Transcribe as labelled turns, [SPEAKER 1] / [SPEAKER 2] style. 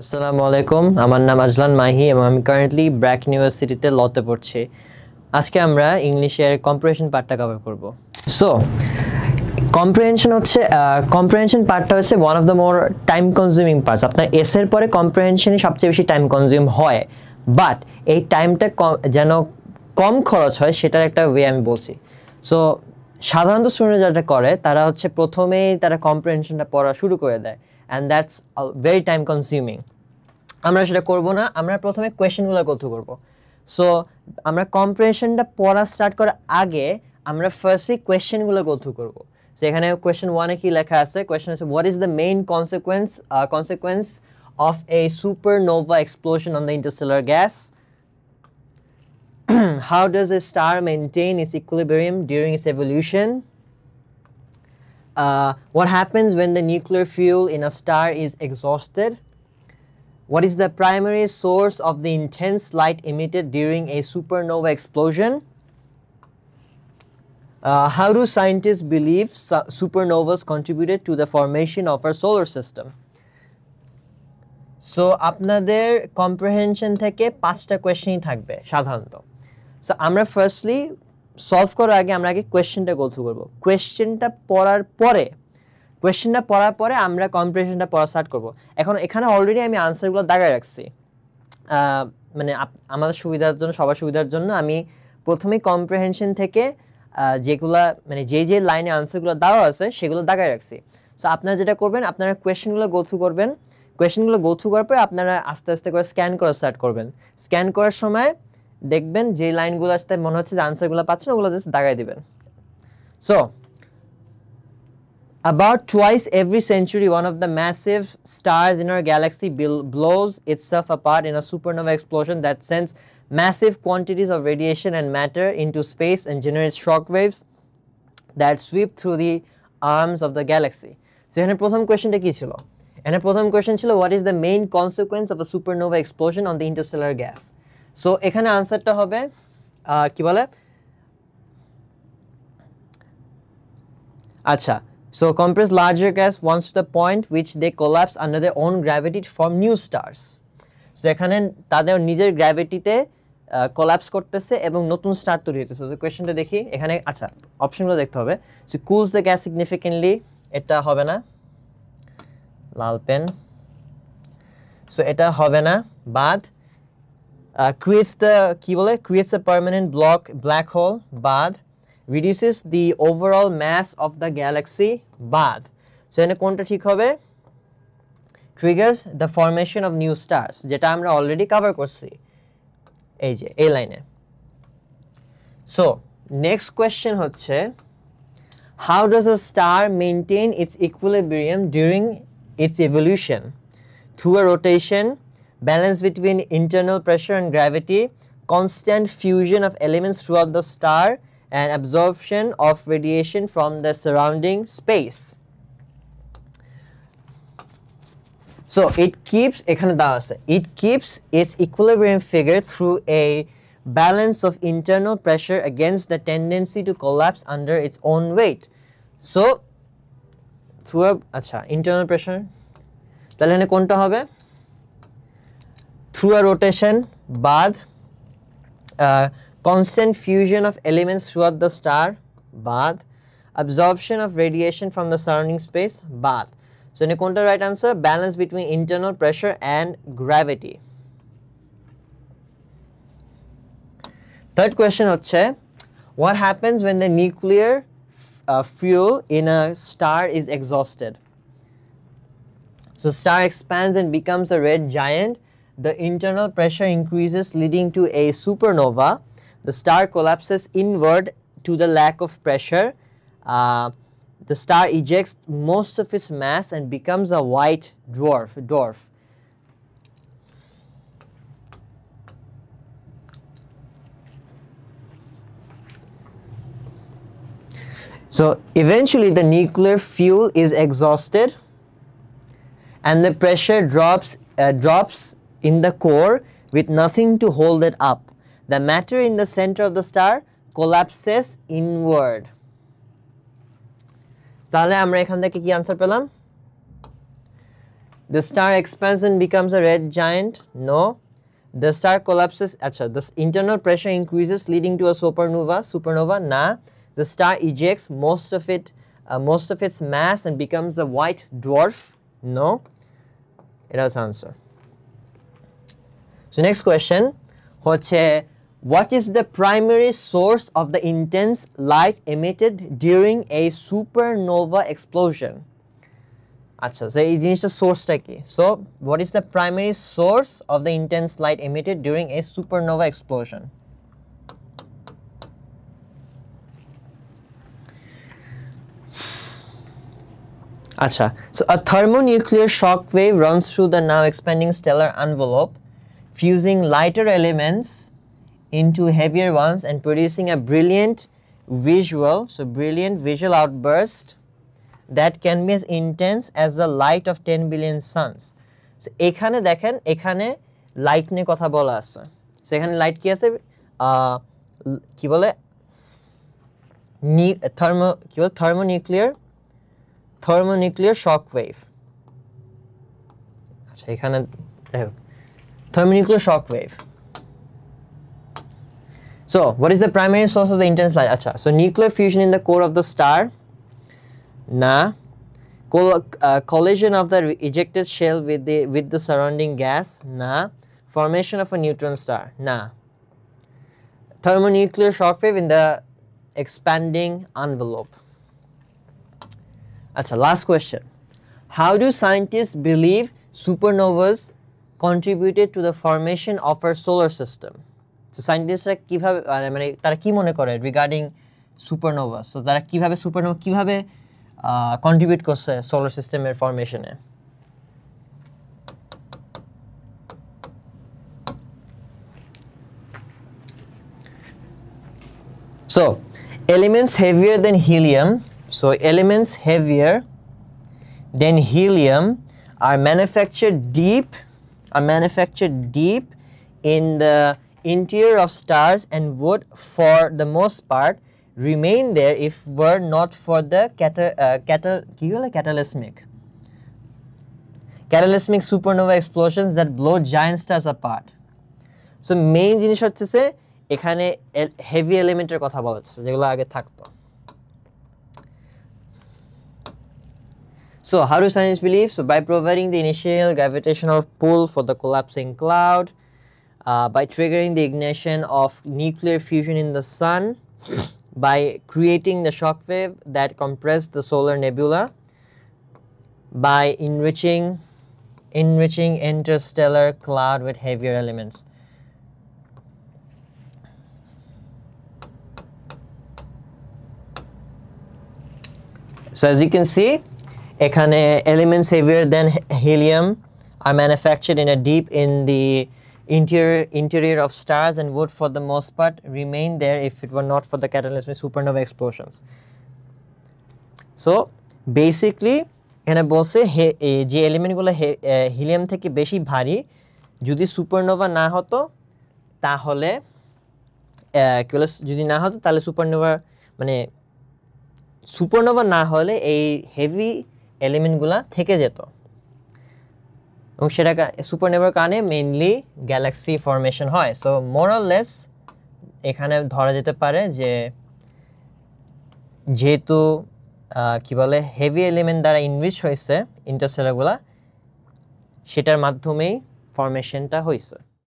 [SPEAKER 1] আসসালামু আলাইকুম, আমার নাম আজলান মাহি এবং আমি কারেন্টলি ব্র্যাক ইউনিভার্সিটিতে লতে পড়ছি। আজকে আমরা ইংলিশের কম্প্রিহেনশন পার্টটা কভার করব। সো কম্প্রিহেনশন পার্টটা হচ্ছে one of the more time consuming parts. আপনার এসের পরে কম্প্রিহেনশনই সবচেয়ে বেশি টাইম কনজিউম হয়, বাট এই টাইমটা যেন কম খরচ হয় সেটার একটা ওয়ে আমি বলছি। সো সাধারণত স্টুডেন্ট যেটা করে তারা হচ্ছে প্রথমেই তারা কম্প্রিহেনশনটা পড়া শুরু করে দেয়, and that's very time consuming. আমরা সেটা করব না, আমরা প্রথমে কোয়েশ্চেনগুলো গো থ্রু করব। সো আমরা কম্প্রিহেনশনটা পড়া স্টার্ট করার আগে আমরা ফার্স্টলি কোয়েশ্চেনগুলো গো থ্রু করব। সো এখানে কোয়েশ্চেন 1-এ কি লেখা আছে? কোয়েশ্চেন আছে, what is the main consequence of A supernova explosion on the Interstellar gas? How does a star maintain its equilibrium during its evolution? What happens when the nuclear fuel in a star is exhausted? What is the primary source of the intense light emitted during a supernova explosion? How do scientists believe supernovas contributed to the formation of our solar system? So আপনাদের comprehension থেকে 5টা কোয়েশ্চেনই থাকবে সাধারণত। So আমরা firstly solve করার আগে আমরা কোয়েশ্চেনটা গো থ্রু করব। কোয়েশ্চেনটা পড়ার পরে আমরা কম্প্রিহেনশনটা পড়া স্টার্ট করব। এখন এখানে অলরেডি আমি আনসারগুলো দাগায় রাখছি, মানে আমাদের সুবিধার জন্য, সবার সুবিধার জন্য আমি প্রথমেই কম্প্রিহেনশন থেকে যেগুলা মানে যে লাইনে আনসারগুলো দেওয়া আছে সেগুলো দাগায় রাখছি। সো আপনারা যেটা করবেন, আপনারা কোয়েশ্চেনগুলো গো থ্রু করবেন। কোয়েশ্চেনগুলো গো থ্রু করার পরে আপনারা আস্তে আস্তে করে স্ক্যান করা স্টার্ট করবেন। স্ক্যান করার সময় দেখবেন যে লাইনগুলো আসতে মনে হচ্ছে যে আনসারগুলো পাচ্ছেন, ওগুলো জাস্ট দাগায় দিবেন। So about twice every century, one of the massive stars in our galaxy blows itself apart in a supernova explosion that sends massive quantities of radiation and matter into space and generates shock waves that sweep through the arms of the galaxy. So এখানে প্রথম কোয়েশ্চেনটা কি ছিল? এখানে প্রথম question ছিল, what is the main consequence of a supernova explosion on the interstellar gas? So এখানে আনসারটা হবে কি বলে, আচ্ছা, so compress larger gas once to the point which they collapse under their own gravity to form new stars. So এখানে তাদের নিজের গ্র্যাভিটিতে collapse করতেছে এবং নতুন স্টার তৈরি হতেছে। তো কোয়েশ্চেনটা দেখি এখানে, আচ্ছা অপশনগুলো দেখতে হবে। So cools the gas significantly, এটা হবে না, লাল পেন। সো এটা হবে না, বাদ। ক্রিয়েটস দ্য কি বলে, ক্রিয়েটস আ পার্মানেন্ট ব্ল্যাক হোল, বাদ। reduces the overall mass of the galaxy, বাদ। সো এখানে কোনটা ঠিক হবে? triggers the formation of new stars, যেটা আমরা অলরেডি কভার করছি এই যে এই লাইনে। সো নেক্সট কোয়েশ্চেন হচ্ছে, how does a star maintain its equilibrium during its evolution? Through a rotation, balance between internal pressure and gravity, constant fusion of elements throughout the star, and absorption of radiation from the surrounding space. So it keeps its equilibrium figure through a balance of internal pressure against the tendency to collapse under its own weight. So through internal pressure, তাহলে এখানে কোনটা হবে? through a rotation, বাদ। constant fusion of elements throughout the star, বাদ। absorption of radiation from the surrounding space, বাদ। so এখানে কোনটা right answer? balance between internal pressure and gravity. Third question হচ্ছে, what happens when the nuclear fuel in a star is exhausted? So star expands and becomes a red giant. The internal pressure increases, leading to a supernova. The star collapses inward to the lack of pressure. The star ejects most of its mass and becomes a white dwarf. So eventually the nuclear fuel is exhausted and the pressure drops in the core with nothing to hold it up. The matter in the center of the star collapses inward. তাহলে আমরা এখান থেকে কি answer পেলাম? The star expands and becomes a red giant. No. The star collapses. Acha, the internal pressure increases, leading to a supernova. Supernova. Na. The star ejects most of its mass and becomes a white dwarf. No. It has answer. So next question. What is the primary source of the intense light emitted during a supernova explosion? Acha, so এই জিনিসটা সোর্সটা কি? So what is the primary source of the intense light emitted during a supernova explosion? Acha, so a thermonuclear shock wave runs through the now expanding stellar envelope, fusing lighter elements into heavier ones and producing a brilliant visual outburst that can be as intense as the light of 10 billion suns. So এখানে দেখেন এখানে light নিয়ে কথা বলা আছে। So এখানে light কি আছে কি বলে thermonuclear shock wave। আচ্ছা এখানে দেখো thermonuclear shock wave। So what is the primary source of the intense light? Acha, so nuclear fusion in the core of the star. Na. Collision of the ejected shell with the surrounding gas. Na. Formation of a neutron star. Na. Thermonuclear shock wave in the expanding envelope. Acha, last question. How do scientists believe supernovas contributed to the formation of our solar system? So সায়েন্টিস্টরা কিভাবে মানে তারা কি মনে করে regarding supernova, so তারা কিভাবে supernova কিভাবে contribute করছে সোলার সিস্টেমের ফরমেশনে? So elements heavier than helium, so elements heavier than helium are manufactured deep in the interior of stars and would for the most part remain there if were not for the cataclysmic supernova explosions that blow giant stars apart. So main জিনিস হচ্ছে এখানে heavy এলিমেন্টের কথা বলা হচ্ছে যেগুলো আগে থাকতো। So how do scientists believe? So by providing the initial gravitational pull for the collapsing cloud, by triggering the ignition of nuclear fusion in the sun, by creating the shock wave that compressed the solar nebula, by enriching interstellar cloud with heavier elements. So as you can see, এখানে elements heavier than helium are manufactured in the interior of stars and would for the most part remain there if it were not for the cataclysmic supernova explosions. So basically এখানে বলছে যে এলিমেন্টগুলো helium থেকে বেশি ভারী যদি supernova না হতো তাহলে তাহলে সুপারনোভা না হলে এই হেভি এলিমেন্টগুলো থেকে যেত এবং সেটা সুপারনোভার কারণে মেইনলি গ্যালাক্সি ফরমেশন হয়। সো মোর অর লেস এখানে ধরা যেতে পারে যে যেহেতু কি বলে হেভি এলিমেন্ট দ্বারা ইনরিচ হয়েছে ইন্টারস্টেলারগুলা সেটার মাধ্যমেই ফরমেশনটা হয়েছে।